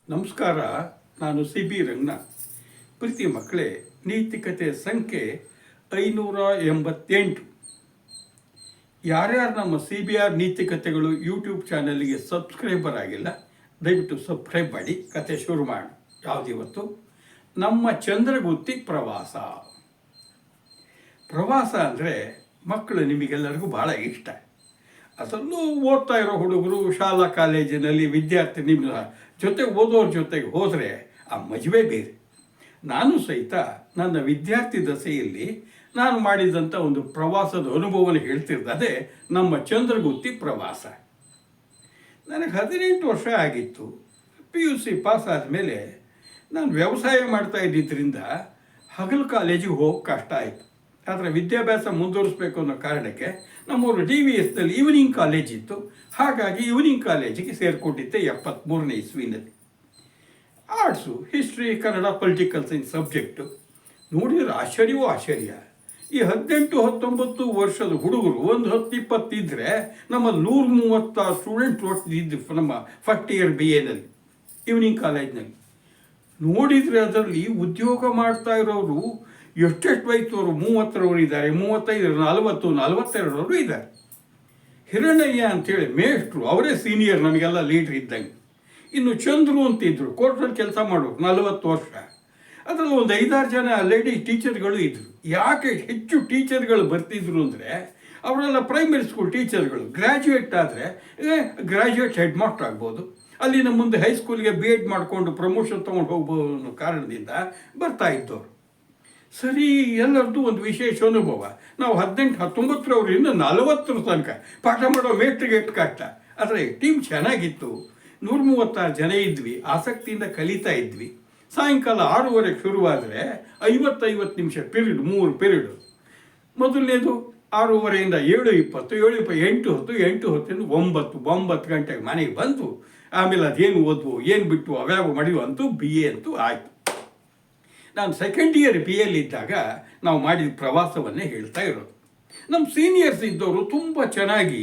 ನಮಸ್ಕಾರ. ನಾನು CB ರಂಗನಾಥ್. ಪ್ರೀತಿ ಮಕ್ಕಳೇ, ನೀತಿಕತೆ ಸಂಖ್ಯೆ 588. ಯಾರ್ಯಾರು ನಮ್ಮ CBR ನೀತಿಕತೆಗಳು ಯೂಟ್ಯೂಬ್ ಚಾನಲ್ಗೆ ಸಬ್ಸ್ಕ್ರೈಬರ್ ಆಗಿಲ್ಲ, ದಯವಿಟ್ಟು ಸಬ್ಸ್ಕ್ರೈಬ್ ಮಾಡಿ. ಕತೆ ಶುರು ಮಾಡಿ. ಯಾವುದಿವತ್ತು? ನಮ್ಮ ಚಂದ್ರಗುತ್ತಿ ಪ್ರವಾಸ. ಪ್ರವಾಸ ಅಂದರೆ ಮಕ್ಕಳು ನಿಮಗೆಲ್ಲರಿಗೂ ಭಾಳ ಇಷ್ಟ. ಅದರಲ್ಲೂ ಓದ್ತಾ ಇರೋ ಹುಡುಗರು ಶಾಲಾ ಕಾಲೇಜಿನಲ್ಲಿ ವಿದ್ಯಾರ್ಥಿ ನಿಮ್ಮ ಜೊತೆ ಓದೋರ ಜೊತೆಗೆ ಹೋದರೆ ಆ ಮಜವೇ ಬೇರೆ. ನಾನು ಸಹಿತ ನನ್ನ ವಿದ್ಯಾರ್ಥಿ ದಶೆಯಲ್ಲಿ ನಾನು ಮಾಡಿದಂಥ ಒಂದು ಪ್ರವಾಸದ ಅನುಭವನ ಹೇಳ್ತಿರ್ದೆ. ಅದೇ ನಮ್ಮ ಚಂದ್ರಗುತ್ತಿ ಪ್ರವಾಸ. ನನಗೆ 18 ವರ್ಷ ಆಗಿತ್ತು. PUC ಪಾಸ್ ಆದಮೇಲೆ ನಾನು ವ್ಯವಸಾಯ ಮಾಡ್ತಾ ಇದ್ದಿದ್ದರಿಂದ ಹಗಲು ಕಾಲೇಜಿಗೆ ಹೋಗಿ ಕಷ್ಟ ಆಯಿತು. ಆದರೆ ವಿದ್ಯಾಭ್ಯಾಸ ಮುಂದುವರಿಸಬೇಕು ಅನ್ನೋ ಕಾರಣಕ್ಕೆ ನಮ್ಮೂರು DVSನಲ್ಲಿ ಈವ್ನಿಂಗ್ ಕಾಲೇಜ್ ಇತ್ತು. ಹಾಗಾಗಿ ಈವ್ನಿಂಗ್ ಕಾಲೇಜಿಗೆ ಸೇರಿಕೊಂಡಿದ್ದೆ 73ನೇ ಇಸ್ವಿನಲ್ಲಿ. Arts, history, Kannada, political science subject. ನೋಡಿದ್ರೆ ಆಶ್ಚರ್ಯವೂ ಆಶ್ಚರ್ಯ. ಈ 18-19 ವರ್ಷದ ಹುಡುಗರು ಒಂದು 10-20 ಇದ್ದರೆ ನಮ್ಮಲ್ಲಿ 136 ಸ್ಟೂಡೆಂಟ್ ಓದ್ತಿದ್ದು ನಮ್ಮ ಫಸ್ಟ್ ಇಯರ್ BAನಲ್ಲಿ ಈವ್ನಿಂಗ್ ಕಾಲೇಜ್ನಲ್ಲಿ. ನೋಡಿದರೆ ಅದರಲ್ಲಿ ಉದ್ಯೋಗ ಮಾಡ್ತಾ ಇರೋರು ಎಷ್ಟೆಷ್ಟು ವಯಸ್ಸವರು 30ರವರು ಇದ್ದಾರೆ, 35, 40, 42ರವರು ಇದ್ದಾರೆ. ಹಿರಣ್ಣಯ್ಯ ಅಂತೇಳಿ ಮೇಷ್ಟ್ರು, ಅವರೇ ಸೀನಿಯರ್, ನಮಗೆಲ್ಲ ಲೀಡ್ರ್ ಇದ್ದಂಗೆ. ಇನ್ನು ಚಂದ್ರು ಅಂತಿದ್ರು, ಕೋರ್ಟಲ್ಲಿ ಕೆಲಸ ಮಾಡೋರು, 40 ವರ್ಷ. ಅದರಲ್ಲಿ ಒಂದು 5-6 ಜನ ಲೇಡೀಸ್ ಟೀಚರ್ಗಳು ಇದ್ದರು. ಯಾಕೆ ಹೆಚ್ಚು ಟೀಚರ್ಗಳು ಬರ್ತಿದ್ರು ಅಂದರೆ ಅವರೆಲ್ಲ ಪ್ರೈಮರಿ ಸ್ಕೂಲ್ ಟೀಚರ್ಗಳು. ಗ್ರ್ಯಾಜುಯೇಟ್ ಆದರೆ ಗ್ರ್ಯಾಜುಯೇಟ್ ಹೆಡ್ ಮಾಸ್ಟರ್ ಆಗ್ಬೋದು, ಅಲ್ಲಿನ ಮುಂದೆ ಹೈಸ್ಕೂಲ್ಗೆ BEd ಮಾಡಿಕೊಂಡು ಪ್ರಮೋಷನ್ ತೊಗೊಂಡು ಹೋಗ್ಬೋದು ಅನ್ನೋ ಕಾರಣದಿಂದ ಬರ್ತಾ ಇದ್ದವರು. ಸರಿ, ಎಲ್ಲರದ್ದು ಒಂದು ವಿಶೇಷ ಅನುಭವ. ನಾವು 18-19ರವರಿಂದ 40 ತನಕ ಪಾಠ ಮಾಡೋ ಮೇಸ್ಟ್ರಿಗೆ ಎಷ್ಟು ಕಷ್ಟ. ಆದರೆ ಟೀಮ್ ಚೆನ್ನಾಗಿತ್ತು. 136 ಜನ ಇದ್ವಿ. ಆಸಕ್ತಿಯಿಂದ ಕಲಿತಾ ಇದ್ವಿ. ಸಾಯಂಕಾಲ 6:30ಕ್ಕೆ ಶುರುವಾದರೆ 50-50 ನಿಮಿಷ ಪಿರಿಯಡ್, 3 ಪಿರಿಯಡು. ಮೊದಲನೇದು 6:30ಯಿಂದ 7:20, 7:20, 8:10, 9 ಗಂಟೆಗೆ ಮನೆಗೆ ಬಂತು. ಆಮೇಲೆ ಅದೇನು ಓದ್ವು, ಏನು ಬಿಟ್ಟು ಅವ್ಯಾವ ಮಾಡಿವು ಅಂತೂ BA ಅಂತೂ ಆಯಿತು. ನಾನು ಸೆಕೆಂಡ್ ಇಯರ್ BAಲಿದ್ದಾಗ ನಾವು ಮಾಡಿದ ಪ್ರವಾಸವನ್ನೇ ಹೇಳ್ತಾ ಇರೋದು. ನಮ್ಮ ಸೀನಿಯರ್ಸ್ ಇದ್ದವರು ತುಂಬ ಚೆನ್ನಾಗಿ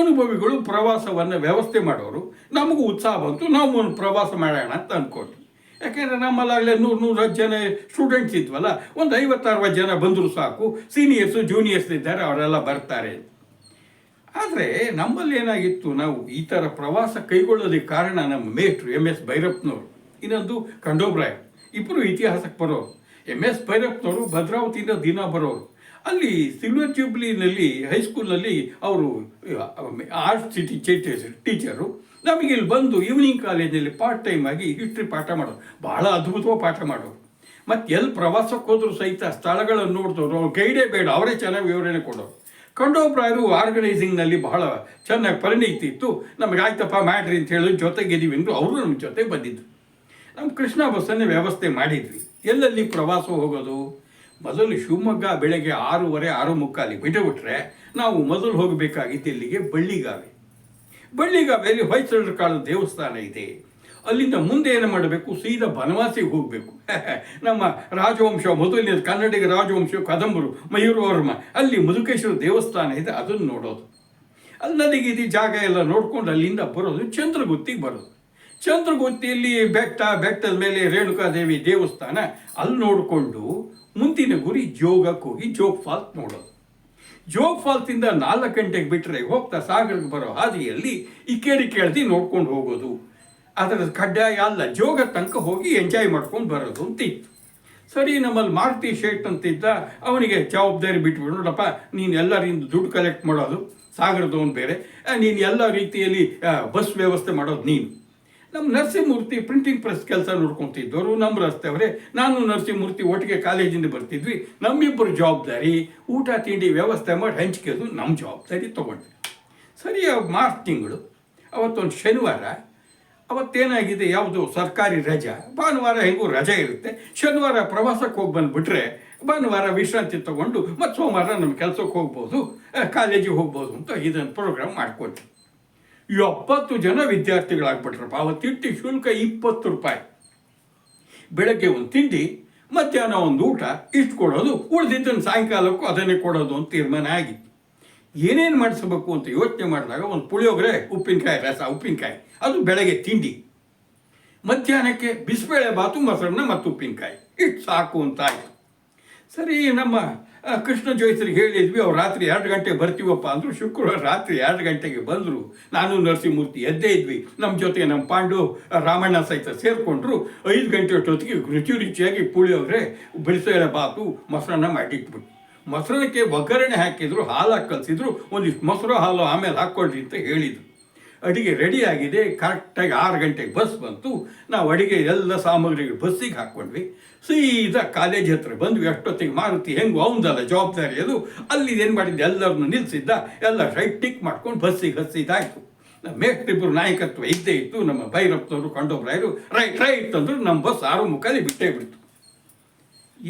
ಅನುಭವಿಗಳು ಪ್ರವಾಸವನ್ನು ವ್ಯವಸ್ಥೆ ಮಾಡೋರು. ನಮಗೂ ಉತ್ಸಾಹ ಬಂತು, ನಾವು ಒಂದು ಪ್ರವಾಸ ಮಾಡೋಣ ಅಂತ ಅಂದ್ಕೊಂಡ್ವಿ. ಯಾಕೆಂದರೆ ನಮ್ಮಲ್ಲಾಗಲೇ 100-110 ಜನ ಸ್ಟೂಡೆಂಟ್ಸ್ ಇದ್ವಲ್ಲ, ಒಂದು 50-60 ಜನ ಬಂದರೂ ಸಾಕು. ಸೀನಿಯರ್ಸು ಜೂನಿಯರ್ಸ್ ಇದ್ದಾರೆ, ಅವರೆಲ್ಲ ಬರ್ತಾರೆ. ಆದರೆ ನಮ್ಮಲ್ಲಿ ಏನಾಗಿತ್ತು, ನಾವು ಈ ಥರ ಪ್ರವಾಸ ಕೈಗೊಳ್ಳೋದಕ್ಕೆ ಕಾರಣ ನಮ್ಮ ಮೇಷ್ಟ್ರು MS ಭೈರಪ್ಪನವರು, ಇನ್ನೊಂದು ಖಂಡೋಬರಾಯ. ಇಬ್ಬರು ಇತಿಹಾಸಕ್ಕೆ ಬರೋರು. MS ಭೈರಪ್ಪನವರು ಭದ್ರಾವತಿಯಿಂದ ದಿನ ಬರೋರು. ಅಲ್ಲಿ ಸಿಲ್ವರ್ ಜೂಬ್ಲಿನಲ್ಲಿ ಹೈಸ್ಕೂಲ್ನಲ್ಲಿ ಅವರು ಆರ್ಟ್ಸ್ ಟೀಚರು. ನಮಗೆ ಇಲ್ಲಿ ಬಂದು ಈವ್ನಿಂಗ್ ಕಾಲೇಜಲ್ಲಿ ಪಾರ್ಟ್ ಟೈಮ್ ಆಗಿ ಹಿಸ್ಟ್ರಿ ಪಾಠ ಮಾಡೋರು. ಭಾಳ ಅದ್ಭುತವಾಗಿ ಪಾಠ ಮಾಡೋರು. ಮತ್ತು ಎಲ್ಲಿ ಪ್ರವಾಸಕ್ಕೆ ಹೋದರೂ ಸಹಿತ ಸ್ಥಳಗಳನ್ನು ನೋಡಿದವರು, ಅವ್ರು ಗೈಡೇ ಬೇಡ, ಅವರೇ ಚೆನ್ನಾಗಿ ವಿವರಣೆ ಕೊಡೋರು. ಖಂಡೋಬರಾಯರು ಆರ್ಗನೈಸಿಂಗ್ನಲ್ಲಿ ಬಹಳ ಚೆನ್ನಾಗಿ ಪರಿಣಿತಿ ಇತ್ತು. ನಮಗೆ ಆಯ್ತಪ್ಪ ಮಾಡ್ರಿ ಅಂತ ಹೇಳಿ ಜೊತೆಗಿದ್ದೀವಿ ಅಂದರು. ಅವರು ನಮ್ಮ ಜೊತೆಗೆ ಬಂದಿದ್ದರು. ನಮ್ಮ ಕೃಷ್ಣ ಬಸ್ಸನ್ನೇ ವ್ಯವಸ್ಥೆ ಮಾಡಿದ್ವಿ. ಎಲ್ಲೆಲ್ಲಿ ಪ್ರವಾಸ ಹೋಗೋದು? ಮೊದಲು ಶಿವಮೊಗ್ಗ ಬೆಳಗ್ಗೆ 6:30, 6:45 ಬಿಟ್ಟುಬಿಟ್ರೆ ನಾವು ಮೊದಲು ಹೋಗಬೇಕಾಗಿದ್ದು ಇಲ್ಲಿಗೆ ಬಳ್ಳಿಗಾವೆಯಲ್ಲಿ ಹೊಯ್ಸಳರ ಕಾಲದ ದೇವಸ್ಥಾನ ಇದೆ. ಅಲ್ಲಿಂದ ಮುಂದೆ ಏನು ಮಾಡಬೇಕು, ಸೀದಾ ಬನವಾಸಿಗೆ ಹೋಗಬೇಕು. ನಮ್ಮ ರಾಜವಂಶ, ಮೊದಲನೇ ಕನ್ನಡಿಗ ರಾಜವಂಶ ಕದಂಬರು, ಮಯೂರವರ್ಮ, ಅಲ್ಲಿ ಮಧುಕೇಶ್ವರ ದೇವಸ್ಥಾನ ಇದೆ, ಅದನ್ನು ನೋಡೋದು. ಅಲ್ಲಿ ನದಿಗಿದಿ ಜಾಗ ಎಲ್ಲ ನೋಡ್ಕೊಂಡು ಅಲ್ಲಿಂದ ಬರೋದು ಚಂದ್ರಗುತ್ತಿಗೆ ಬರೋದು. ಚಂದ್ರಗುತ್ತಿಯಲ್ಲಿ ಬೆಟ್ಟದ ಮೇಲೆ ರೇಣುಕಾದೇವಿ ದೇವಸ್ಥಾನ, ಅಲ್ಲಿ ನೋಡಿಕೊಂಡು ಮುಂದಿನ ಗುರಿ ಜೋಗಕ್ಕೆ ಹೋಗಿ ಜೋಗ್ ಫಾಲ್ಸ್ ನೋಡೋದು. ಜೋಗ್ ಫಾಲ್ಸಿಂದ 4 ಗಂಟೆಗೆ ಬಿಟ್ಟರೆ ಹೋಗ್ತಾ ಸಾಗರಕ್ಕೆ ಬರೋ ಹಾದಿಯಲ್ಲಿ ಇಕ್ಕೇರಿ ಕೇಳ್ದಿ ನೋಡ್ಕೊಂಡು ಹೋಗೋದು. ಅದರ ಕಡ್ಡಾಯ ಅಲ್ಲ, ಜೋಗ ತನಕ ಹೋಗಿ ಎಂಜಾಯ್ ಮಾಡ್ಕೊಂಡು ಬರೋದು ಅಂತ ಇತ್ತು. ಸರಿ, ನಮ್ಮಲ್ಲಿ ಮಾರುತಿ ಶೇಟ್ ಅಂತಿದ್ದ, ಅವನಿಗೆ ಜವಾಬ್ದಾರಿ ಬಿಟ್ಬಿಡು. ನೋಡಪ್ಪ, ನೀನು ಎಲ್ಲರಿಂದ ದುಡ್ಡು ಕಲೆಕ್ಟ್ ಮಾಡೋದು, ಸಾಗರದವನು ಬೇರೆ, ನೀನು ಎಲ್ಲ ರೀತಿಯಲ್ಲಿ ಬಸ್ ವ್ಯವಸ್ಥೆ ಮಾಡೋದು ನೀನು. ನಮ್ಮ ನರಸಿಂಹಮೂರ್ತಿ ಪ್ರಿಂಟಿಂಗ್ ಪ್ರೆಸ್ ಕೆಲಸ ನೋಡ್ಕೊತಿದ್ದವರು ನಮ್ಮ ರಸ್ತೆಯವರೇ. ನಾನು ನರಸಿಂಹಮೂರ್ತಿ ಒಟ್ಟಿಗೆ ಕಾಲೇಜಿಂದ ಬರ್ತಿದ್ವಿ. ನಮ್ಮಿಬ್ಬರು ಜವಾಬ್ದಾರಿ ಊಟ ತಿಂಡಿ ವ್ಯವಸ್ಥೆ ಮಾಡಿ ಹಂಚ್ಕೋದು ನಮ್ಮ ಜವಾಬ್ದಾರಿ ತೊಗೊಂಡ್ವಿ. ಸರಿ, ಮಾರ್ಚ್ ತಿಂಗಳು, ಅವತ್ತೊಂದು ಶನಿವಾರ. ಅವತ್ತೇನಾಗಿದೆ, ಯಾವುದು ಸರ್ಕಾರಿ ರಜಾ. ಭಾನುವಾರ ಹೆಂಗೂ ರಜೆ ಇರುತ್ತೆ. ಶನಿವಾರ ಪ್ರವಾಸಕ್ಕೆ ಹೋಗಿ ಬಂದುಬಿಟ್ರೆ ಭಾನುವಾರ ವಿಶ್ರಾಂತಿ ತೊಗೊಂಡು ಮತ್ತು ಸೋಮವಾರ ನಮ್ಮ ಕೆಲಸಕ್ಕೆ ಹೋಗ್ಬೋದು, ಕಾಲೇಜಿಗೆ ಹೋಗ್ಬೋದು ಅಂತ ಇದನ್ನು ಪ್ರೋಗ್ರಾಮ್ ಮಾಡಿಕೊಟ್ವಿ. 70 ಜನ ವಿದ್ಯಾರ್ಥಿಗಳಾಗ್ಬಿಟ್ರಪ್ಪ. ಅವತ್ತಿಟ್ಟು ಶುಲ್ಕ 20 ರೂಪಾಯಿ. ಬೆಳಗ್ಗೆ ಒಂದು ತಿಂಡಿ, ಮಧ್ಯಾಹ್ನ ಒಂದು ಊಟ, ಇಷ್ಟು ಕೊಡೋದು, ಉಳಿದಿದ್ದನ್ನು ಸಾಯಂಕಾಲಕ್ಕೂ ಅದನ್ನೇ ಕೊಡೋದು ಅಂತ ತೀರ್ಮಾನ ಆಗಿತ್ತು. ಏನೇನು ಮಾಡಿಸ್ಬೇಕು ಅಂತ ಯೋಚನೆ ಮಾಡಿದಾಗ ಒಂದು ಪುಳಿಯೋಗರೆ, ಉಪ್ಪಿನಕಾಯಿ, ರಸ, ಉಪ್ಪಿನಕಾಯಿ, ಅದು ಬೆಳಗ್ಗೆ ತಿಂಡಿ. ಮಧ್ಯಾಹ್ನಕ್ಕೆ ಬಿಸಿಬೇಳೆ ಬಾತು ಮೊಸರನ್ನ ಮತ್ತು ಉಪ್ಪಿನಕಾಯಿ ಇಷ್ಟು ಸಾಕು ಅಂತ ಆಯಿತು. ಸರಿ, ನಮ್ಮ ಕೃಷ್ಣ ಜೋಯಿಸರಿಗೆ ಹೇಳಿದ್ವಿ, ಅವ್ರು ರಾತ್ರಿ 2 ಗಂಟೆಗೆ ಬರ್ತೀವಪ್ಪ ಅಂದರು. ಶುಕ್ರವಾರ ರಾತ್ರಿ 2 ಗಂಟೆಗೆ ಬಂದರು. ನಾನು ನರಸಿಂಹಮೂರ್ತಿ ಎದ್ದೇ ಇದ್ವಿ. ನಮ್ಮ ಜೊತೆ ನಮ್ಮ ಪಾಂಡು ರಾಮಣ್ಣ ಸಹಿತ ಸೇರಿಕೊಂಡ್ರು. 5 ಗಂಟೆ ಅಷ್ಟೊತ್ತಿಗೆ ರುಚಿಯಾಗಿ ಪುಳಿಯೋಗರೆ, ಬಿಸಿಬೇಳೆ ಬಾತು, ಮೊಸರನ್ನ ಮಾಡಿಟ್ಬಿಟ್ಟು, ಮೊಸರನ್ನಕ್ಕೆ ಒಗ್ಗರಣೆ ಹಾಕಿದ್ರು, ಹಾಲು ಕಲಿಸಿದ್ರು. ಒಂದಿಷ್ಟು ಮೊಸರು ಹಾಲು ಆಮೇಲೆ ಹಾಕ್ಕೊಳ್ರಿ ಅಂತ ಹೇಳಿದರು. ಅಡುಗೆ ರೆಡಿಯಾಗಿದೆ. ಕರೆಕ್ಟಾಗಿ 6 ಗಂಟೆಗೆ ಬಸ್ ಬಂತು. ನಾವು ಅಡುಗೆ ಎಲ್ಲ ಸಾಮಗ್ರಿಗಳು ಬಸ್ಸಿಗೆ ಹಾಕ್ಕೊಂಡ್ವಿ. ಸೀದಾ ಕಾಲೇಜ್ ಹತ್ರ ಬಂದ್ವಿ. ಅಷ್ಟೊತ್ತಿಗೆ ಮಾರುತಿ ಹೆಂಗು ಅವನದಲ್ಲ ಜವಾಬ್ದಾರಿ ಅದು. ಅಲ್ಲಿ ಏನು ಮಾಡಿದ್ದೆ, ಎಲ್ಲರನ್ನು ನಿಲ್ಲಿಸಿದ್ದ, ಎಲ್ಲ ರೈಟ್ ಟಿಕ್ ಮಾಡ್ಕೊಂಡು ಬಸ್ಸಿಗೆ ಹತ್ತಿದ್ದಾಯಿತು. ನಮ್ಮ ಮೇಷ್ಟ್ರಿಬ್ಬರು ನಾಯಕತ್ವ ಇದ್ದೇ ಇತ್ತು. ನಮ್ಮ ಭೈರಪ್ಪನವರು ಕಂಡೋಬ್ರಾಯರು ರೈಟ್ ಅಂದರು. ನಮ್ಮ ಬಸ್ 6:45 ಬಿಟ್ಟೇ ಬಿಡ್ತು.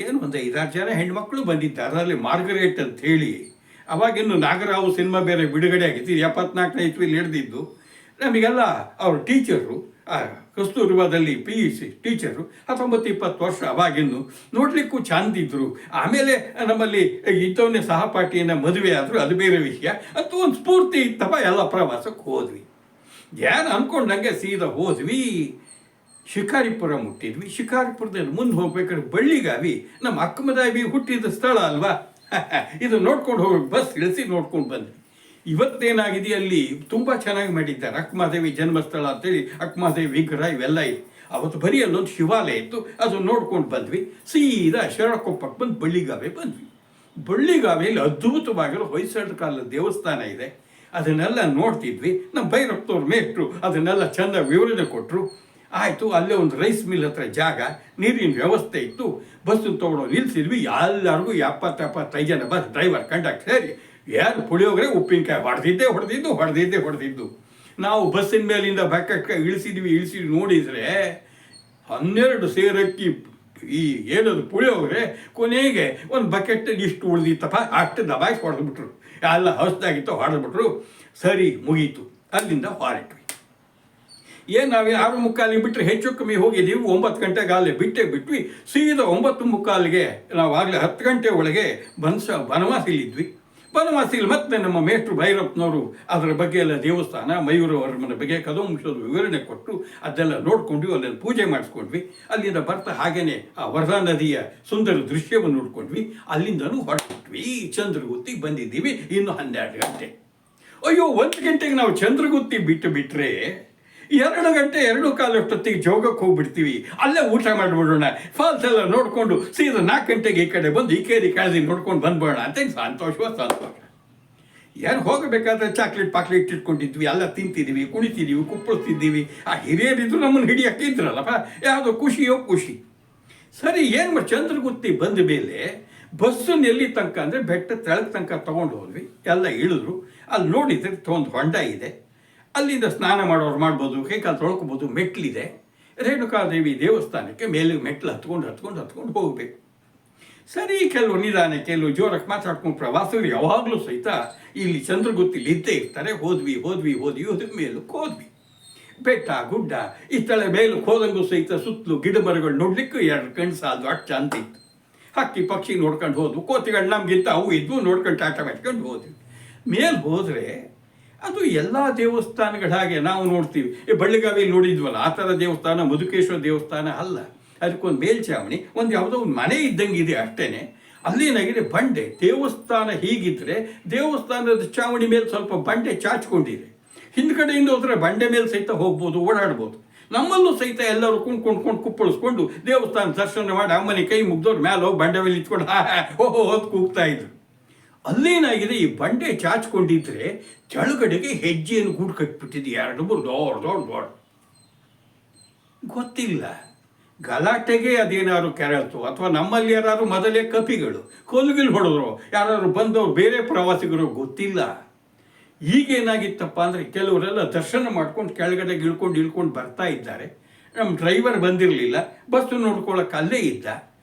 ಏನು ಒಂದು 5-6 ಜನ ಹೆಣ್ಮಕ್ಳು ಬಂದಿದ್ದಾರೆ. ಅದರಲ್ಲಿ ಮಾರ್ಗರೇಟ್ ಅಂತ ಹೇಳಿ, ಅವಾಗಿನ್ನು ನಾಗರಾವು ಸಿನಿಮಾ ಬೇರೆ ಬಿಡುಗಡೆ ಆಗಿತ್ತು. 74ನೇ ಇಸ್ವಿಲಿ ಹಿಡಿದಿದ್ದು. ನಮಗೆಲ್ಲ ಅವ್ರ ಟೀಚರು, ಕಸ್ತೂರ್ಬಾದಲ್ಲಿ PUC ಟೀಚರು, 19-20 ವರ್ಷ. ಅವಾಗಿನ್ನು ನೋಡಲಿಕ್ಕೂ ಚಂದಿದ್ರು. ಆಮೇಲೆ ನಮ್ಮಲ್ಲಿ ಇದ್ದವನ್ನೇ ಸಹಪಾಠಿಯನ್ನು ಮದುವೆ ಆದರು, ಅದು ಬೇರೆ ವಿಷಯ. ಅಥವಾ ಒಂದು ಸ್ಫೂರ್ತಿ ಇತ್ತಪ್ಪ, ಎಲ್ಲ ಪ್ರವಾಸಕ್ಕೆ ಹೋದ್ವಿ. ಏನು ಅಂದ್ಕೊಂಡಂಗೆ ಸೀದಾ ಹೋದ್ವಿ. ಶಿಕಾರಿಪುರ ಮುಟ್ಟಿದ್ವಿ. ಶಿಕಾರಿಪುರದಲ್ಲಿ ಮುಂದೆ ಹೋಗ್ಬೇಕಾದ್ರೆ ಬಳ್ಳಿಗಾವಿ, ನಮ್ಮ ಅಕ್ಕಮದಾವಿ ಹುಟ್ಟಿದ ಸ್ಥಳ ಅಲ್ವಾ, ಇದು ನೋಡ್ಕೊಂಡು ಹೋಗಿ ಬಸ್ ಇಳಿಸಿ ನೋಡ್ಕೊಂಡು ಬಂದ್ವಿ. ಇವತ್ತೇನಾಗಿದೆ, ಅಲ್ಲಿ ತುಂಬ ಚೆನ್ನಾಗಿ ಮಾಡಿದ್ದಾರೆ. ಅಕ್ಕಮಹಾದೇವಿ ಜನ್ಮಸ್ಥಳ ಅಂತೇಳಿ ಅಕ್ಕಮಹಾದೇವಿ ವಿಗ್ರಹ ಇವೆಲ್ಲ ಇದೆ. ಅವತ್ತು ಬರೀ ಅಲ್ಲೊಂದು ಶಿವಾಲಯ ಇತ್ತು, ಅದು ನೋಡ್ಕೊಂಡು ಬಂದ್ವಿ. ಸೀದಾ ಶರಣಕೊಪ್ಪಕ್ಕೆ ಬಂದು ಬಳ್ಳಿಗಾವೆ ಬಂದ್ವಿ. ಬಳ್ಳಿಗಾವೆಯಲ್ಲಿ ಅದ್ಭುತವಾಗಿರೋ ಹೊಯ್ಸಳ ಕಾಲದ ದೇವಸ್ಥಾನ ಇದೆ. ಅದನ್ನೆಲ್ಲ ನೋಡ್ತಿದ್ವಿ. ನಮ್ಮ ಭೈರಪ್ಪನವ್ರ ಮೇಷ್ಟ್ರು ಅದನ್ನೆಲ್ಲ ಚೆಂದ ವಿವರಣೆ ಕೊಟ್ಟರು. ಆಯಿತು. ಅಲ್ಲೇ ಒಂದು ರೈಸ್ ಮಿಲ್ ಹತ್ರ ಜಾಗ, ನೀರಿನ ವ್ಯವಸ್ಥೆ ಇತ್ತು. ಬಸ್ಸನ್ನು ತೊಗೊಂಡು ನಿಲ್ಲಿಸಿದ್ವಿ. ಎಲ್ಲರಿಗೂ 70-75 ಜನ ಬಸ್ ಡ್ರೈವರ್ ಕಂಡಕ್ಟರ್ ಸೇರಿ ಯಾರು ಪುಳಿಯೋಗರೆ ಉಪ್ಪಿನಕಾಯಿ ಹೊಡೆದಿದ್ದು. ನಾವು ಬಸ್ಸಿನ ಮೇಲಿಂದ ಬಕೆಟ್ ಇಳಿಸಿ ನೋಡಿದರೆ 12 ಸೇರಕ್ಕಿ ಈ ಏನದು ಪುಳಿಯೋಗರೆ ಕೊನೆಗೆ ಒಂದು ಬಕೆಟ್ ಇಷ್ಟು ಉಳಿದಿತ್ತಪ್ಪ, ಅಷ್ಟು ದಬಾಯಿಸಿ ಹೊಡೆದ್ಬಿಟ್ರು. ಎಲ್ಲ ಹೊಸದಾಗಿತ್ತು, ಹೊಡೆದ್ಬಿಟ್ರು. ಸರಿ, ಮುಗೀತು. ಅಲ್ಲಿಂದ ಹೊರಟ್ವಿ. ಏನು ನಾವು 6:45 ಬಿಟ್ಟರೆ ಹೆಚ್ಚು ಕಮ್ಮಿ ಹೋಗಿದ್ದೀವಿ. 9 ಗಂಟೆಗೆ ಅಲ್ಲೇ ಬಿಟ್ವಿ. ಸೀದಾ 9:45ಗೆ ನಾವು ಆಗಲೇ 10 ಗಂಟೆ ಒಳಗೆ ಬನವಾಸಿಲಿದ್ವಿ. ಬನವಾಸಿಲಿ ಮತ್ತೆ ನಮ್ಮ ಮೇಷ್ಟ್ರು ಭೈರಪ್ಪನವರು ಅದರ ಬಗ್ಗೆ ಎಲ್ಲ ದೇವಸ್ಥಾನ, ಮಯೂರವರ್ಮನ ಬಗ್ಗೆ ಕದಂಶದ ವಿವರಣೆ ಕೊಟ್ಟು ಅದೆಲ್ಲ ನೋಡ್ಕೊಂಡ್ವಿ. ಅಲ್ಲೆಲ್ಲ ಪೂಜೆ ಮಾಡಿಸ್ಕೊಂಡ್ವಿ. ಅಲ್ಲಿಂದ ಬರ್ತಾ ಹಾಗೇನೆ ಆ ವರದಾ ನದಿಯ ಸುಂದರ ದೃಶ್ಯವನ್ನು ನೋಡ್ಕೊಂಡ್ವಿ. ಅಲ್ಲಿಂದನೂ ಹೊರಟ್ವಿ. ಚಂದ್ರಗುತ್ತಿಗೆ ಬಂದಿದ್ದೀವಿ. ಇನ್ನು 12 ಗಂಟೆ. ಅಯ್ಯೋ, 1 ಗಂಟೆಗೆ ನಾವು ಚಂದ್ರಗುತ್ತಿ ಬಿಟ್ಟರೆ 2 ಗಂಟೆ 2:15 ಅಷ್ಟೊತ್ತಿಗೆ ಜೋಗಕ್ಕೆ ಹೋಗ್ಬಿಡ್ತೀವಿ. ಅಲ್ಲೇ ಊಟ ಮಾಡಿಬಿಡೋಣ, ಫಾಲ್ಸ್ ಎಲ್ಲ ನೋಡಿಕೊಂಡು ಸೀದಾ 4 ಗಂಟೆಗೆ ಈ ಕಡೆ ಬಂದು ಇಕೇರಿ ಕಾಳಜಿ ನೋಡ್ಕೊಂಡು ಬಂದ್ಬೋಣ ಅಂತ ಸಂತೋಷ. ಏನು ಹೋಗಬೇಕಾದ್ರೆ ಪಾಕ್ಲೇಟ್ ಇಟ್ಕೊಂಡಿದ್ವಿ, ಎಲ್ಲ ತಿಂತಿದ್ದೀವಿ, ಕುಣಿತಿದ್ದೀವಿ, ಕುಪ್ಪಳಿಸ್ತಿದ್ದೀವಿ. ಆ ಹಿರಿಯರಿದ್ರು ನಮ್ಮನ್ನು ಹಿಡಿಯೋಕ್ಕೆ ಇದ್ರಲ್ಲಪ್ಪ, ಯಾವುದೋ ಖುಷಿ. ಸರಿ, ಏನು ಮಾಡಿ ಚಂದ್ರಗುತ್ತಿ ಬಂದ ಮೇಲೆ ಬಸ್ಸನ್ನು ಎಲ್ಲಿ ತನಕ ಅಂದರೆ ಬೆಟ್ಟ ತೆಳಗೆ ತನಕ ತೊಗೊಂಡು ಹೋದ್ವಿ. ಎಲ್ಲ ಇಳಿದ್ರು. ಅಲ್ಲಿ ನೋಡಿದ್ರೆ ಒಂದು ಹೊಂಡ ಇದೆ. ಅಲ್ಲಿಂದ ಸ್ನಾನ ಮಾಡೋರು ಮಾಡ್ಬೋದು, ಕೈಕಾಲು ತೊಳ್ಕೊಬೋದು. ಮೆಟ್ಲಿದೆ. ರೇಣುಕಾದೇವಿ ದೇವಸ್ಥಾನಕ್ಕೆ ಮೇಲೆ ಮೆಟ್ಲು ಹತ್ಕೊಂಡು ಹೋಗಬೇಕು. ಸರಿ, ಕೆಲವು ನಿಧಾನ, ಕೆಲವು ಜೋರಕ್ಕೆ ಮಾತಾಡ್ಕೊಂಡು ಪ್ರವಾಸಿಗರು ಯಾವಾಗಲೂ ಸಹಿತ ಇಲ್ಲಿ ಚಂದ್ರಗುತ್ತಿಲಿ ಇದ್ದೇ ಇರ್ತಾರೆ. ಹೋದ್ವಿ ಮೇಲಕ್ಕೆ ಹೋದ್ವಿ. ಬೆಟ್ಟ ಗುಡ್ಡ ಇತ್ತಳೆ ಮೇಲಕ್ಕೆ ಹೋದಂಗೂ ಸಹಿತ ಸುತ್ತಲೂ ಗಿಡ ಮರಗಳು ನೋಡ್ಲಿಕ್ಕೆ 2 ಕಣ್ಣು ಸಾಲದು, ಅಷ್ಟು ಚಂದ ಇತ್ತು. ಹಕ್ಕಿ ಪಕ್ಷಿ ನೋಡ್ಕೊಂಡು ಹೋದ್ವು. ಕೋತಿಗಳು ನಮಗಿಂತ ಅವು ಇದ್ವು, ನೋಡ್ಕೊಂಡು ಟಾಟಾ ಮಾಡ್ಕೊಂಡು ಹೋದ್ವಿ. ಮೇಲೆ ಹೋದರೆ ಅದು ಎಲ್ಲ ದೇವಸ್ಥಾನಗಳ ಹಾಗೆ ನಾವು ನೋಡ್ತೀವಿ. ಬಳ್ಳಿಗಾವಿಯಲ್ಲಿ ನೋಡಿದ್ವಲ್ಲ ಆ ಥರ ದೇವಸ್ಥಾನ, ಮಧುಕೇಶ್ವರ ದೇವಸ್ಥಾನ ಅಲ್ಲ. ಅದಕ್ಕೊಂದು ಮೇಲ್ಛಾವಣಿ, ಒಂದು ಯಾವುದೋ ಒಂದು ಮನೆ ಇದ್ದಂಗೆ ಇದೆ ಅಷ್ಟೇ. ಅಲ್ಲೇನಾಗಿದೆ, ಬಂಡೆ. ದೇವಸ್ಥಾನ ಹೀಗಿದ್ರೆ ದೇವಸ್ಥಾನದ ಚಾವಣಿ ಮೇಲೆ ಸ್ವಲ್ಪ ಬಂಡೆ ಚಾಚ್ಕೊಂಡಿದೆ. ಹಿಂದ್ಗಡೆಯಿಂದ ಹೋದರೆ ಬಂಡೆ ಮೇಲೆ ಸಹಿತ ಹೋಗ್ಬೋದು, ಓಡಾಡ್ಬೋದು. ನಮ್ಮಲ್ಲೂ ಸಹಿತ ಎಲ್ಲರೂ ಕುಣ್ಕೊಂಡು ಕುಪ್ಪಳಿಸ್ಕೊಂಡು ದೇವಸ್ಥಾನ ದರ್ಶನ ಮಾಡಿ ಅಮ್ಮನಿ ಕೈ ಮುಗ್ದವ್ರು ಮೇಲೆ ಹೋಗಿ ಬಂಡೆ ಮೇಲೆ ಇಟ್ಕೊಂಡು ಹೊತ್ತು ಕೂಗ್ತಾ ಇದ್ರು. ಅಲ್ಲೇನಾಗಿದೆ, ಈ ಬಂಡೆ ಚಾಚ್ಕೊಂಡಿದ್ರೆ ಕೆಳಗಡೆಗೆ ಹೆಜ್ಜೆಯನ್ನು ಗೂಡು ಕಟ್ಬಿಟ್ಟಿದೆ. 2-3 ದೊಡ್ಡ ಗೊತ್ತಿಲ್ಲ. ಗಲಾಟೆಗೆ ಅದೇನಾದ್ರು ಕೆರಳ್ತು, ಅಥವಾ ನಮ್ಮಲ್ಲಿ ಯಾರು ಮೊದಲೇ ಕಪಿಗಳು ಕೊಲ್ಗಿಲ್ ಹೊಡೆದ್ರು, ಯಾರು ಬಂದವರು ಬೇರೆ ಪ್ರವಾಸಿಗರು ಗೊತ್ತಿಲ್ಲ. ಈಗೇನಾಗಿತ್ತಪ್ಪ ಅಂದರೆ ಕೆಲವರೆಲ್ಲ ದರ್ಶನ ಮಾಡ್ಕೊಂಡು ಕೆಳಗಡೆ ಇಳ್ಕೊಂಡು ಬರ್ತಾ ಇದ್ದಾರೆ. ನಮ್ಮ ಡ್ರೈವರ್ ಬಂದಿರಲಿಲ್ಲ, ಬಸ್ಸು ನೋಡ್ಕೊಳ್ಳೋಕೆ ಅಲ್ಲೇ ಇದ್ದ.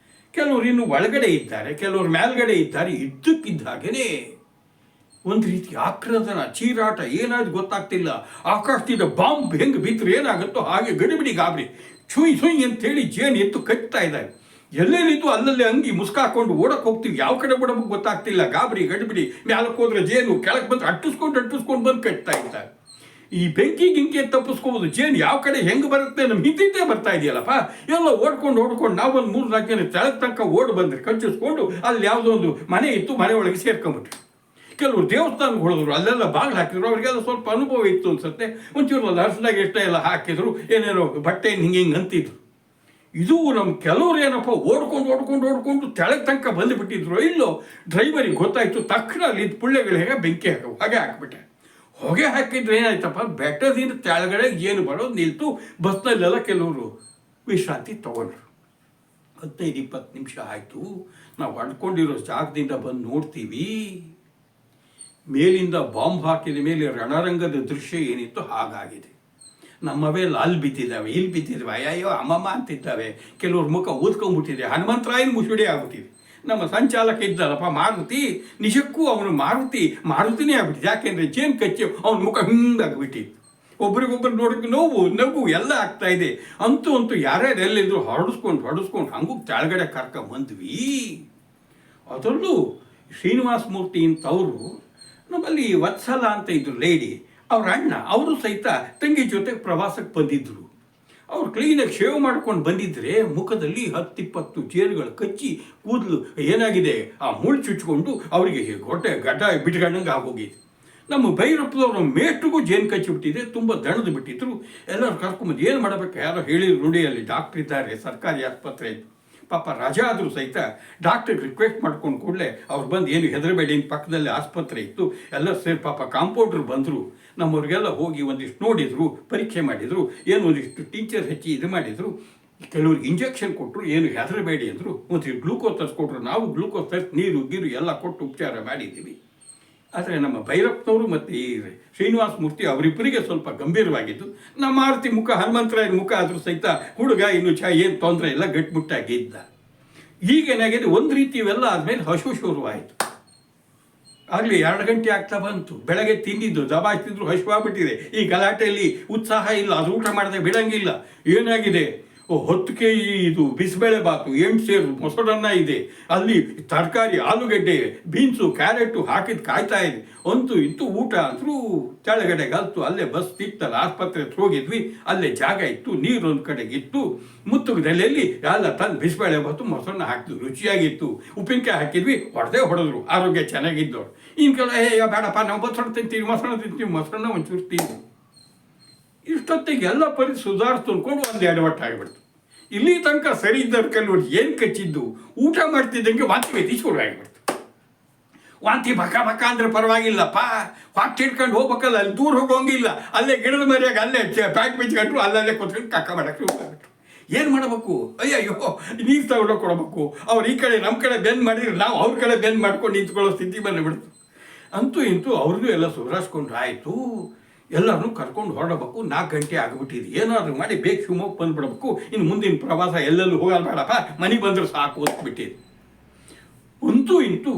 ಕೆಲವರು ಇನ್ನೂ ಒಳಗಡೆ ಇದ್ದಾರೆ, ಕೆಲವರು ಮೇಲ್ಗಡೆ ಇದ್ದಾರೆ. ಇದ್ದಕ್ಕಿದ್ದ ಹಾಗೇ ಒಂದು ರೀತಿ ಆಕ್ರಂದನ, ಚೀರಾಟ, ಏನಾದ್ರು ಗೊತ್ತಾಗ್ತಿಲ್ಲ. ಆಕಾಶದಿಂದ ಬಾಂಬ್ ಹೆಂಗೆ ಬಿತ್ತರೆ ಏನಾಗುತ್ತೋ ಹಾಗೆ ಗಡಿಬಿಡಿ ಗಾಬರಿ. ಸುಯ್ ಅಂತೇಳಿ ಜೇನು ಎತ್ತು ಕಟ್ತಾ ಇದ್ದಾರೆ. ಎಲ್ಲೇನಿತ್ತು ಅಲ್ಲಲ್ಲಿ ಅಂಗಿ ಮುಸ್ಕಾಕೊಂಡು ಓಡಕ್ಕೆ ಹೋಗ್ತೀವಿ. ಯಾವ ಕಡೆ ಬಿಡಬೇಕು ಗೊತ್ತಾಗ್ತಿಲ್ಲ. ಗಾಬರಿ ಗಡಿಬಿಡಿ. ಮ್ಯಾಲಕ್ಕೆ ಹೋದ್ರೆ ಜೇನು, ಕೆಳಗೆ ಬಂದು ಅಟ್ಟಿಸ್ಕೊಂಡು ಬಂದು ಕಟ್ತಾ ಇದ್ದಾರೆ. ಈ ಬೆಂಕಿ ಗಿಂಕಿ ತಪ್ಪಿಸ್ಕೋಬೋದು. ಜೇನು ಯಾವ ಕಡೆ ಹೆಂಗೆ ಬರುತ್ತೆ ನಮ್ಮ ಹಿಂದಿಂದೇ ಬರ್ತಾ ಇದೆಯಲ್ಲಪ್ಪ. ಎಲ್ಲ ಓಡ್ಕೊಂಡು ನಾವೊಂದು 3-4 ಜನ ತೆಳಗೆ ತನಕ ಓಡಿ ಬಂದ್ರಿ ಕಚ್ಚಿಸ್ಕೊಂಡು. ಅಲ್ಲಿ ಯಾವುದೋ ಒಂದು ಮನೆ ಇತ್ತು, ಮನೆ ಒಳಗೆ ಸೇರ್ಕೊಂಬಿಟ್ರಿ. ಕೆಲವರು ದೇವಸ್ಥಾನಕ್ಕೆ ಹೊಡೆದ್ರು, ಅಲ್ಲೆಲ್ಲ ಬಾಗಿಲು ಹಾಕಿದ್ರು. ಅವರಿಗೆಲ್ಲ ಸ್ವಲ್ಪ ಅನುಭವ ಇತ್ತು ಅನ್ಸುತ್ತೆ. ಒಂಚೂರು ಅರ್ಶನಾಗ ಎಷ್ಟೇ ಎಲ್ಲ ಹಾಕಿದ್ರು, ಏನೇನೋ ಬಟ್ಟೆ ಹಿಂಗೆ ಅಂತಿದ್ರು. ಇದು ನಮ್ಮ ಕೆಲವ್ರು ಏನಪ್ಪ ಓಡ್ಕೊಂಡು ತೆಳಗೆ ತನಕ ಬಂದುಬಿಟ್ಟಿದ್ರು. ಇಲ್ಲೋ ಡ್ರೈವರಿಗೆ ಗೊತ್ತಾಯಿತು. ತಕ್ಷಣ ಅಲ್ಲಿ ಪುಳ್ಳೆಗಳಿಗೆ ಬೆಂಕಿ ಹೊಗೆ ಹಾಕಿಬಿಟ್ಟೆ. ಹೊಗೆ ಹಾಕಿದ್ರೆ ಏನಾಯ್ತಪ್ಪ, ಬೆಟ್ಟದಿಂದ ತೆಳಗಡೆ ಏನು ಬರೋದು ನಿಲ್ತು. ಬಸ್ನಲ್ಲೆಲ್ಲ ಕೆಲವರು ವಿಶ್ರಾಂತಿ ತಗೊಂಡ್ರು. 15-20 ನಿಮಿಷ ಆಯಿತು. ನಾವು ಅಡ್ಕೊಂಡಿರೋ ಜಾಗದಿಂದ ಬಂದು ನೋಡ್ತೀವಿ, ಮೇಲಿಂದ ಬಾಂಬ್ ಹಾಕಿದ ಮೇಲೆ ರಣರಂಗದ ದೃಶ್ಯ ಏನಿತ್ತು ಹಾಗಾಗಿದೆ. ನಮ್ಮವೇ ಅಲ್ಲಿ ಬಿದ್ದಿದ್ದಾವೆ, ಇಲ್ಲಿ ಬಿದ್ದಿದ್ದಾವೆ, ಅಯ್ಯೋ ಅಮ್ಮಮ್ಮ ಅಂತಿದ್ದಾವೆ. ಕೆಲವ್ರ ಮುಖ ಊದ್ಕೊಂಡ್ಬಿಟ್ಟಿದೆ, ಹನುಮಂತರಾಯನ ಮುಸುಡಿ ಆಗ್ಬಿಟ್ಟಿದೆ. ನಮ್ಮ ಸಂಚಾಲಕ ಇದ್ದಲ್ಲಪ್ಪ ಮಾರುತಿ, ನಿಜಕ್ಕೂ ಅವನು ಮಾರುತಿನೇ ಆಗ್ಬಿಟ್ಟಿದೆ. ಯಾಕೆಂದರೆ ಜೇನು ಕಚ್ಚಿ ಅವನ ಮುಖ ಹಿಂಗಾಗ್ಬಿಟ್ಟಿತ್ತು. ಒಬ್ರಿಗೊಬ್ರು ನೋಡೋಕೆ ನಗು ಎಲ್ಲ ಆಗ್ತಾ ಇದೆ. ಅಂತೂ ಯಾರ್ಯಾರು ಎಲ್ಲಿದ್ರು ಹೊಡೆಸ್ಕೊಂಡು ಹಂಗೂ ಕೆಳಗಡೆ ಕರ್ಕೊಂಬಂದ್ವಿ. ಅದರಲ್ಲೂ ಶ್ರೀನಿವಾಸ ಮೂರ್ತಿ ಇಂಥವರು, ನಮ್ಮಲ್ಲಿ ವತ್ಸಲ ಅಂತ ಇದ್ರು ಲೇಡಿ, ಅವ್ರ ಅಣ್ಣ, ಅವರು ಸಹಿತ ತಂಗಿ ಜೊತೆಗೆ ಪ್ರವಾಸಕ್ಕೆ ಬಂದಿದ್ದರು. ಅವ್ರು ಕ್ಲೀನಾಗಿ ಶೇವ್ ಮಾಡ್ಕೊಂಡು ಬಂದಿದ್ದರೆ ಮುಖದಲ್ಲಿ 10-20 ಜೇನುಗಳು ಕಚ್ಚಿ ಕೂದಲು ಏನಾಗಿದೆ ಆ ಮುಳ್ಳು ಚುಚ್ಕೊಂಡು ಅವರಿಗೆ ಹೊಟ್ಟೆ ಗಡ್ಡ ಬಿಟ್ಕೊಂಡಂಗೆ ಆಗೋಗಿದೆ. ನಮ್ಮ ಭೈರಪ್ಪದವ್ರ ಮೇಷ್ಟ್ರಿಗೂ ಜೇನು ಕಚ್ಚಿಬಿಟ್ಟಿದೆ, ತುಂಬ ದಣದು ಬಿಟ್ಟಿದ್ರು. ಎಲ್ಲರೂ ಕರ್ಕೊಂಬಂದು ಏನು ಮಾಡಬೇಕು, ಯಾರೋ ಹೇಳಿದ್ರು ನೋಡಿ ಅಲ್ಲಿ ಡಾಕ್ಟ್ರ್ ಇದ್ದಾರೆ, ಸರ್ಕಾರಿ ಆಸ್ಪತ್ರೆ. ಪಾಪ ರಜಾ ಆದರೂ ಸಹಿತ ಡಾಕ್ಟ್ರಿಗೆ ರಿಕ್ವೆಸ್ಟ್ ಮಾಡ್ಕೊಂಡು ಕೂಡಲೇ ಅವ್ರು ಬಂದು ಏನು ಹೆದರಬೇಡಿ, ಪಕ್ಕದಲ್ಲಿ ಆಸ್ಪತ್ರೆ ಇತ್ತು, ಎಲ್ಲ ಸೇರಿ ಪಾಪ ಕಾಂಪೌಂಡ್ರು ಬಂದರು. ನಮ್ಮವ್ರಿಗೆಲ್ಲ ಹೋಗಿ ಒಂದಿಷ್ಟು ನೋಡಿದರು, ಪರೀಕ್ಷೆ ಮಾಡಿದರು, ಏನು ಒಂದಿಷ್ಟು ಟೀಚರ್ ಹಚ್ಚಿ ಇದು ಮಾಡಿದರು. ಕೆಲವ್ರಿಗೆ ಇಂಜೆಕ್ಷನ್ ಕೊಟ್ಟರು, ಏನು ಹೆದರಬೇಡಿ ಅಂದರು. ಒಂದಿಷ್ಟು ಗ್ಲೂಕೋಸ್ ತರಿಸ್ಕೊಟ್ರು. ನಾವು ಗ್ಲೂಕೋಸ್ ತರಿಸಿ ನೀರು ಎಲ್ಲ ಕೊಟ್ಟು ಉಪಚಾರ ಮಾಡಿದ್ದೀವಿ. ಆದರೆ ನಮ್ಮ ಭೈರಪ್ಪನವರು ಮತ್ತು ಈ ಶ್ರೀನಿವಾಸ ಮೂರ್ತಿ ಅವರಿಬ್ಬರಿಗೆ ಸ್ವಲ್ಪ ಗಂಭೀರವಾಗಿದ್ದು, ನಮ್ಮ ಮಾರುತಿ ಮುಖ ಹನುಮಂತರಾಯನ ಮುಖ ಆದರೂ ಸಹಿತ ಹುಡುಗ ಇನ್ನು ಏನು ತೊಂದರೆ ಇಲ್ಲ, ಗಟ್ಟಿಮುಟ್ಟಾಗಿದ್ದ. ಈಗೇನಾಗಿದೆ, ಒಂದು ರೀತಿ ಇವೆಲ್ಲ ಆದಮೇಲೆ ಹಸು ಶುರುವಾಯಿತು. ಆಗಲಿ 2 ಗಂಟೆ ಆಗ್ತಾ ಬಂತು. ಬೆಳಗ್ಗೆ ತಿಂದಿದ್ದು ದಬಾಯಿಸ್ತಿದ್ರು, ಹಸುವಾಗ್ಬಿಟ್ಟಿದೆ. ಈ ಗಲಾಟೆಯಲ್ಲಿ ಉತ್ಸಾಹ ಇಲ್ಲ, ಅದು ಊಟ ಮಾಡದೆ ಬಿಡಂಗಿಲ್ಲ. ಏನಾಗಿದೆ, 10 kg ಇದು ಬಿಸಿಬೇಳೆ ಬಾತು, 8 ಸೇರು ಮೊಸರನ್ನ ಇದೆ, ಅಲ್ಲಿ ತರಕಾರಿ ಆಲೂಗಡ್ಡೆ, ಬೀನ್ಸು, ಕ್ಯಾರೆಟು ಹಾಕಿದ್ದು ಕಾಯ್ತಾ ಇದೆ. ಇಂತೂ ಊಟ ಅಂದರೂ ಕೆಳಗಡೆ ಗಲ್ತು. ಅಲ್ಲೇ ಬಸ್ ತಿತ್ತಲ್ಲ, ಆಸ್ಪತ್ರೆ ಹೋಗಿದ್ವಿ, ಅಲ್ಲೇ ಜಾಗ ಇತ್ತು, ನೀರು ಒಂದು ಕಡೆಗಿತ್ತು. ಮುತ್ತುಗದಲ್ಲಿ ಎಲ್ಲ ತಂದು ಬಿಸಿಬೇಳೆ ಬಾತು ಮೊಸರನ್ನ ಹಾಕಿದ್ವಿ, ರುಚಿಯಾಗಿತ್ತು. ಉಪ್ಪಿನಕಾಯಿ ಹಾಕಿದ್ವಿ, ಹೊಡೆದ್ರು. ಆರೋಗ್ಯ ಚೆನ್ನಾಗಿದ್ದವ್ರು. ಇನ್ನು ಕೆಲ ಬೇಡಪ್ಪ ನಾವು ಮೊಸರನ್ನ ತಿಂತೀವಿ, ಒಂಚೂರು ತಿಂದು ಇಷ್ಟೊತ್ತಿಗೆ ಎಲ್ಲ ಪರಿಸ್ಥಿತಿ ಸುಧಾರಿಸ್ತು ಅಂದ್ಕೊಂಡು ಒಂದು ಎಡವಟ್ಟು ಆಗಿಬಿಡ್ತು. ಇಲ್ಲಿ ತನಕ ಸರಿ ಇದ್ದವ್ರು ಕೆಲವರು ಏನು ಕಚ್ಚಿದ್ದು, ಊಟ ಮಾಡ್ತಿದ್ದಂಗೆ ವಾಂತಿ ಶುರು ಆಗಿಬಿಡ್ತು. ವಾಂತಿ ಬಕ ಅಂದರೆ ಪರವಾಗಿಲ್ಲಪ್ಪ, ಹೊಟ್ಟೆ ಹಿಡ್ಕೊಂಡು ಹೋಗ್ಬೇಕಲ್ಲ, ಅಲ್ಲಿ ದೂರ ಹೋಗೋಂಗಿಲ್ಲ. ಅಲ್ಲೇ ಗಿಡದ ಮರ್ಯಾಗ ಅಲ್ಲೇ ಪ್ಯಾಕ್ ಬಿಚ್ಕೊಂಡ್ರು, ಅಲ್ಲೇ ಕೂತ್ಕೊಂಡು ಕಕ್ಕ ಮಾಡಕ್ಕೆ ಶುರು ಆಗಿಬಿಟ್ರು. ಏನು ಮಾಡಬೇಕು, ಅಯ್ಯೋ ನೀರು ತಗೊಂಡೋಗಿ ಕೊಡಬೇಕು. ಅವ್ರು ಈ ಕಡೆ ನಮ್ಮ ಕಡೆ ಬೆಂದ್ ಮಾಡಿದ್ರೆ ನಾವು ಅವ್ರ ಕಡೆ ಬೆಂದ್ ಮಾಡ್ಕೊಂಡು ನಿಂತ್ಕೊಳ್ಳೋ ಸ್ಥಿತಿ ಬಂದುಬಿಡ್ತು. ಅಂತೂ ಅವ್ರಿಗೂ ಎಲ್ಲ ಸುಧಾರಿಸ್ಕೊಂಡ್ರೆ ಆಯಿತು. ಎಲ್ಲರನ್ನೂ ಕರ್ಕೊಂಡು ಹೊರಡಬೇಕು. 4 ಗಂಟೆ ಆಗಿಬಿಟ್ಟಿದೆ. ಏನಾದರೂ ಮಾಡಿ ಬೇಗ ಶಿವಮೊಗ್ಗ ಬಂದುಬಿಡ್ಬೇಕು. ಇನ್ನು ಮುಂದಿನ ಪ್ರವಾಸ ಎಲ್ಲೆಲ್ಲೂ ಹೋಗಲ್ಲ, ಬೇಡಪ್ಪ ಮನೆಗೆ ಬಂದರೂ ಸಾಕು ಹೊತ್ಬಿಟ್ಟಿದೆ. ಇಂತೂ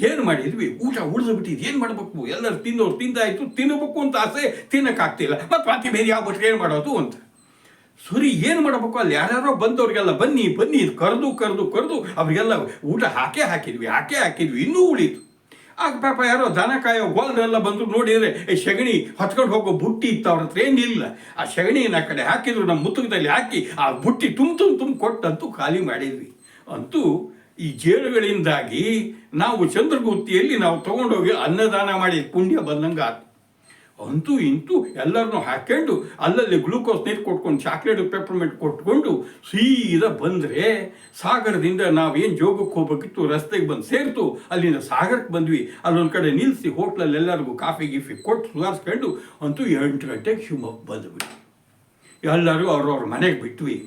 ಏನು ಮಾಡಿದ್ವಿ, ಊಟ ಉಳಿದ್ಬಿಟ್ಟಿದ್ದು. ಏನು ಮಾಡಬೇಕು, ಎಲ್ಲರೂ ತಿಂದಾಯಿತು. ತಿನ್ನಬೇಕು ಅಂತ ಆಸೆ, ತಿನ್ನೋಕ್ಕಾಗ್ತಿಲ್ಲ. ಮತ್ತು ವಾಂತಿ ಬೇರೆ ಆಗ್ಬಿಟ್ರೆ ಏನು ಮಾಡೋದು ಅಂತ. ಸರಿ ಏನು ಮಾಡಬೇಕು, ಅಲ್ಲಿ ಯಾರ್ಯಾರೋ ಬಂದವ್ರಿಗೆಲ್ಲ ಬನ್ನಿ ಕರೆದು ಅವರಿಗೆಲ್ಲ ಊಟ ಹಾಕಿದ್ವಿ. ಇನ್ನೂ ಉಳೀತು. ಆಗ ಪಾಪ ಯಾರೋ ದನ ಕಾಯೋ ಗೋಲ್ರೆಲ್ಲ ಬಂದರು. ನೋಡಿದರೆ ಸಗಣಿ ಹೊತ್ಕೊಂಡು ಹೋಗೋ ಬುಟ್ಟಿ ಇತ್ತು, ಅವ್ರ ಹತ್ರ ಏನಿಲ್ಲ. ಆ ಸಗಣಿನ ಆ ಕಡೆ ಹಾಕಿದ್ರು, ನಮ್ಮ ಮುತ್ತುಕದಲ್ಲಿ ಹಾಕಿ ಆ ಬುಟ್ಟಿ ತುಂಬ ಕೊಟ್ಟಂತೂ ಖಾಲಿ ಮಾಡಿದ್ವಿ. ಅಂತೂ ಈ ಜೇನುಗಳಿಂದಾಗಿ ನಾವು ಚಂದ್ರಗುತ್ತಿಯಲ್ಲಿ ನಾವು ತೊಗೊಂಡೋಗಿ ಅನ್ನದಾನ ಮಾಡಿ ಪುಣ್ಯ ಬಂದಂಗೆ ಆಯ್ತು. ಇಂತೂ ಎಲ್ಲರನ್ನೂ ಹಾಕ್ಕೊಂಡು ಅಲ್ಲಲ್ಲಿ ಗ್ಲೂಕೋಸ್ ನೀರು ಕೊಟ್ಕೊಂಡು, ಚಾಕ್ಲೇಟ್ ಪೆಪ್ಪರ್ಮೆಂಟ್ ಕೊಟ್ಕೊಂಡು ಸೀದಾ ಬಂದರೆ ಸಾಗರದಿಂದ ನಾವೇನು ಜೋಗಕ್ಕೆ ಹೋಗ್ಬೇಕಿತ್ತು ರಸ್ತೆಗೆ ಬಂದು ಸೇರ್ತು. ಅಲ್ಲಿಂದ ಸಾಗರಕ್ಕೆ ಬಂದ್ವಿ. ಅಲ್ಲೊಂದು ಕಡೆ ನಿಲ್ಲಿಸಿ ಹೋಟ್ಲಲ್ಲಿ ಎಲ್ಲರಿಗೂ ಕಾಫಿ ಕೊಟ್ಟು ಸುಧಾರಿಸ್ಕೊಂಡು 8 ಗಂಟೆಗೆ ಶಿವಮೊಗ್ಗ ಬಂದುಬಿಟ್ವಿ. ಎಲ್ಲರೂ ಅವ್ರವ್ರ ಮನೆಗೆ ಬಿಟ್ವಿ.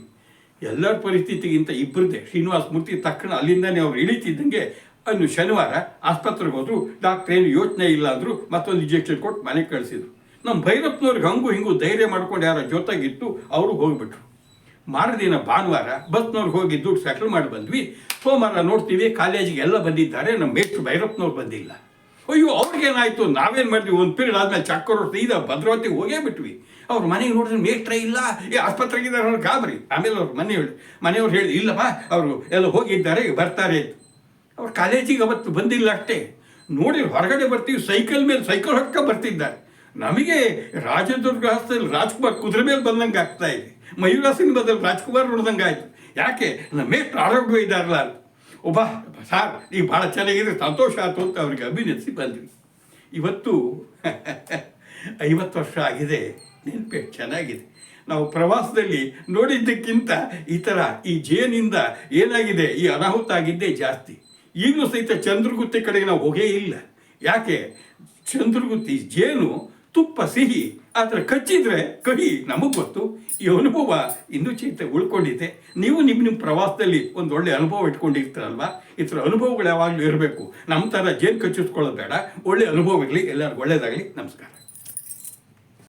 ಎಲ್ಲರ ಪರಿಸ್ಥಿತಿಗಿಂತ ಇಬ್ಬರದೇ. ಶ್ರೀನಿವಾಸ ಮೂರ್ತಿ ತಕ್ಷಣ ಅಲ್ಲಿಂದನೇ ಅವ್ರು ಇಳಿತಿದ್ದಂಗೆ ಅನ್ನು ಶನಿವಾರ ಆಸ್ಪತ್ರೆಗೆ ಹೋದರು. ಡಾಕ್ಟ್ರ್ ಏನು ಯೋಚನೆ ಇಲ್ಲ ಅಂದರು, ಮತ್ತೊಂದು ಇಂಜೆಕ್ಷನ್ ಕೊಟ್ಟು ಮನೆಗೆ ಕಳಿಸಿದ್ರು. ನಮ್ಮ ಭೈರಪ್ಪನವ್ರಿಗೆ ಹಿಂಗೂ ಧೈರ್ಯ ಮಾಡ್ಕೊಂಡು ಯಾರೋ ಜೊತೆಗಿತ್ತು, ಅವರು ಹೋಗಿಬಿಟ್ರು. ಮಾರದಿನ ಭಾನುವಾರ ಬಸ್ನವ್ರಿಗೆ ಹೋಗಿ ದುಡ್ಡು ಸೆಟ್ಲ್ ಮಾಡಿ ಬಂದ್ವಿ. ಸೋಮವಾರ ನೋಡ್ತೀವಿ ಕಾಲೇಜಿಗೆ ಎಲ್ಲ ಬಂದಿದ್ದಾರೆ, ನಮ್ಮ ಮೇಷ್ಟ್ರು ಭೈರಪ್ಪನವ್ರು ಬಂದಿಲ್ಲ. ಅಯ್ಯೋ ಅವ್ರಿಗೇನಾಯಿತು, ನಾವೇನು ಮಾಡಿದ್ವಿ, ಒಂದು ಪೀರಿಯಡ್ ಆದಮೇಲೆ ಚಕ್ಕರು ಸೀದಾ ಭದ್ರಾವತಿಗೆ ಹೋಗೇ ಬಿಟ್ವಿ. ಅವ್ರ ಮನೆಗೆ ನೋಡಿದ್ರೆ ಮೇಷ್ಟ್ರೇ ಇಲ್ಲ, ಆಸ್ಪತ್ರೆಗಿದ್ದಾರೆ ಅವ್ರು ಗಾಬರಿ. ಆಮೇಲೆ ಅವ್ರ ಮನೆಯವ್ರು ಹೇಳಿ ಇಲ್ಲಪ್ಪ ಅವರು ಎಲ್ಲ ಹೋಗಿದ್ದಾರೆ, ಬರ್ತಾರೆ ಅಂತ. ಅವ್ರು ಕಾಲೇಜಿಗೆ ಅವತ್ತು ಬಂದಿಲ್ಲ ಅಷ್ಟೇ. ನೋಡಿ ಹೊರಗಡೆ ಬರ್ತೀವಿ, ಸೈಕಲ್ ಹೊಡ್ಕ ಬರ್ತಿದ್ದಾರೆ. ನಮಗೆ ರಾಜದುರ್ಗದಲ್ಲಿ ರಾಜ್ಕುಮಾರ್ ಕುದುರೆ ಮೇಲೆ ಬಂದಂಗೆ ಆಗ್ತಾ ಇದೆ, ಮಯೂರ ಸಿನಿಮಾದಲ್ಲಿ ರಾಜ್ಕುಮಾರ್ ನೋಡ್ದಂಗೆ ಆಯಿತು. ಯಾಕೆ ನಮ್ಮೆಷ್ಟು ಆರೋಗ್ಯ ಇದ್ದಾರಲ್ಲ ಅಂತ. ಒಬ್ಬ ಸಾರ್ ಈಗ ಭಾಳ ಚೆನ್ನಾಗಿದೆ, ಸಂತೋಷ ಆಯ್ತು ಅಂತ ಅವ್ರಿಗೆ ಅಭಿನಂದಿಸಿ ಬಂದ್ವಿ. ಇವತ್ತು 50 ವರ್ಷ ಆಗಿದೆ, ನೆನಪು ಚೆನ್ನಾಗಿದೆ. ನಾವು ಪ್ರವಾಸದಲ್ಲಿ ನೋಡಿದ್ದಕ್ಕಿಂತ ಈ ಜೇನಿಂದ ಏನಾಗಿದೆ, ಈ ಅನಾಹುತ ಆಗಿದ್ದೇ ಜಾಸ್ತಿ. ಈಗಲೂ ಸಹಿತ ಚಂದ್ರಗುತ್ತಿ ಕಡೆಗೆ ನಾವು ಹೋಗೇ ಇಲ್ಲ. ಯಾಕೆ? ಚಂದ್ರಗುತ್ತಿ ಜೇನು ತುಪ್ಪ ಸಿಹಿ, ಆದರೆ ಕಚ್ಚಿದ್ರೆ ಕಹಿ, ನಮಗೆ ಗೊತ್ತು. ಈ ಅನುಭವ ಇನ್ನೂ ಉಳ್ಕೊಂಡಿದೆ. ನೀವು ನಿಮ್ಮ ಪ್ರವಾಸದಲ್ಲಿ ಒಂದು ಒಳ್ಳೆ ಅನುಭವ ಇಟ್ಕೊಂಡಿರ್ತೀರಲ್ವ, ಈ ಥರ ಅನುಭವಗಳು ಯಾವಾಗಲೂ ಇರಬೇಕು. ನಮ್ಮ ಥರ ಜೇನು ಕಚ್ಚಿಸ್ಕೊಳ್ಳೋದು ಬೇಡ, ಒಳ್ಳೆ ಅನುಭವ ಇರಲಿ. ಎಲ್ಲರಿಗೂ ಒಳ್ಳೆಯದಾಗಲಿ. ನಮಸ್ಕಾರ.